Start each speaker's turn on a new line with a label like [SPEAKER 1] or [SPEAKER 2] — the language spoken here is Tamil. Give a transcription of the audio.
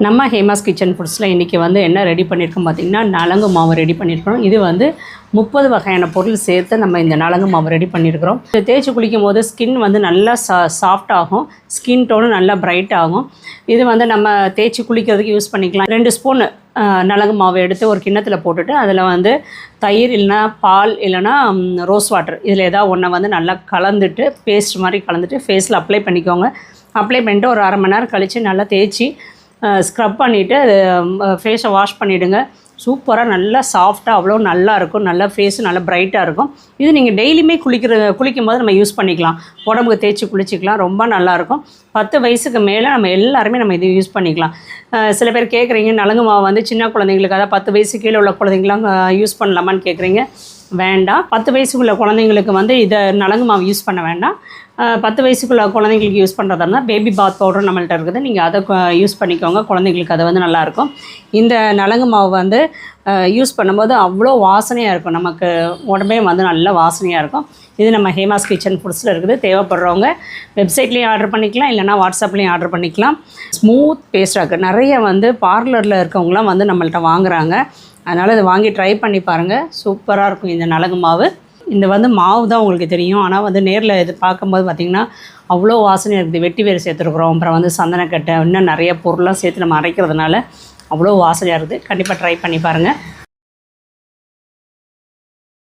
[SPEAKER 1] நம்ம ஹேமாஸ் கிச்சன் ஃபுட்ஸில் இன்றைக்கி வந்து என்ன ரெடி பண்ணியிருக்கோம் பார்த்திங்கன்னா நலங்கு மாவு ரெடி பண்ணியிருக்கிறோம். இது வந்து 30 வகையான பொருள் சேர்த்து நம்ம இந்த நலங்கு மாவு ரெடி பண்ணியிருக்கிறோம். இது தேய்ச்சி குளிக்கும் போது ஸ்கின் வந்து நல்லா சாஃப்ட் ஆகும், ஸ்கின் டோனும் நல்லா பிரைட் ஆகும். இது வந்து நம்ம தேய்ச்சி குளிக்கிறதுக்கு யூஸ் பண்ணிக்கலாம். 2 ஸ்பூன் நலங்கு மாவு எடுத்து ஒரு கிண்ணத்தில் போட்டுட்டு அதில் வந்து தயிர் இல்லைனா பால் இல்லைனா ரோஸ் வாட்டர் இதில் ஏதாவது ஒன்றை வந்து நல்லா கலந்துட்டு பேஸ்ட் மாதிரி கலந்துட்டு ஃபேஸில் அப்ளை பண்ணிக்கோங்க. அப்ளை பண்ணிட்டு ஒரு அரை மணி நேரம் கழித்து நல்லா தேய்ச்சி ஸ்க்ரப் பண்ணிவிட்டு ஃபேஸை வாஷ் பண்ணிவிடுங்க. சூப்பராக நல்லா சாஃப்டாக அவ்வளோ நல்லாயிருக்கும். நல்லா ஃபேஸு நல்லா பிரைட்டாக இருக்கும். இது நீங்கள் டெய்லியுமே குளிக்கும் போது நம்ம யூஸ் பண்ணிக்கலாம். உடம்புக்கு தேய்ச்சி குளிச்சிக்கலாம். ரொம்ப நல்லாயிருக்கும். 10 வயசுக்கு மேலே நம்ம எல்லாருமே நம்ம இது யூஸ் பண்ணிக்கலாம். சில பேர் கேட்குறீங்க நலங்கு மாவு வந்து சின்ன குழந்தைங்களுக்கு, அதாவது 10 வயசு கீழே உள்ள குழந்தைங்களாம் யூஸ் பண்ணலாமான்னு கேட்குறீங்க. வேண்டாம். 10 வயசுக்குள்ள குழந்தைங்களுக்கு வந்து இதை நலங்கு மாவு யூஸ் பண்ண வேண்டாம். 10 வயசுக்குள்ள குழந்தைங்களுக்கு யூஸ் பண்ணுறதா இருந்தால் பேபி பாத் பவுடர் நம்மள்ட்ட இருக்குது, நீங்கள் அதை யூஸ் பண்ணிக்கோங்க. குழந்தைங்களுக்கு அது வந்து நல்லாயிருக்கும். இந்த நலங்கு மாவு வந்து யூஸ் பண்ணும்போது அவ்வளோ வாசனையாக இருக்கும். நமக்கு உடம்பே வந்து நல்ல வாசனையாக இருக்கும். இது நம்ம ஹேமாஸ் கிச்சன் ஃபுட்ஸில் இருக்குது. தேவைப்படுறவங்க வெப்சைட்லேயும் ஆர்டர் பண்ணிக்கலாம், இல்லைனா வாட்ஸ்அப்லேயும் ஆர்டர் பண்ணிக்கலாம். ஸ்மூத் பேஸ்டாக இருக்குது. நிறைய வந்து பார்லரில் இருக்கவங்களாம் வந்து நம்மள்ட்ட வாங்குகிறாங்க. அதனால் இதை வாங்கி ட்ரை பண்ணி பாருங்கள். சூப்பராக இருக்கும் இந்த நலங்கு மாவு. இந்த வந்து மாவு தான் உங்களுக்கு தெரியும், ஆனால் வந்து நேரில் இது பார்க்கும்போது பார்த்திங்கன்னா அவ்வளோ வாசனையாக இருக்குது. வெட்டி வேறு சேர்த்துருக்குறோம், அப்புறம் வந்து சந்தனக்கட்டை, இன்னும் நிறைய பொருளாக சேர்த்து நம்ம அரைக்கிறதுனால அவ்வளோ வாசனையாக இருக்குது. கண்டிப்பாக ட்ரை பண்ணி பாருங்கள்.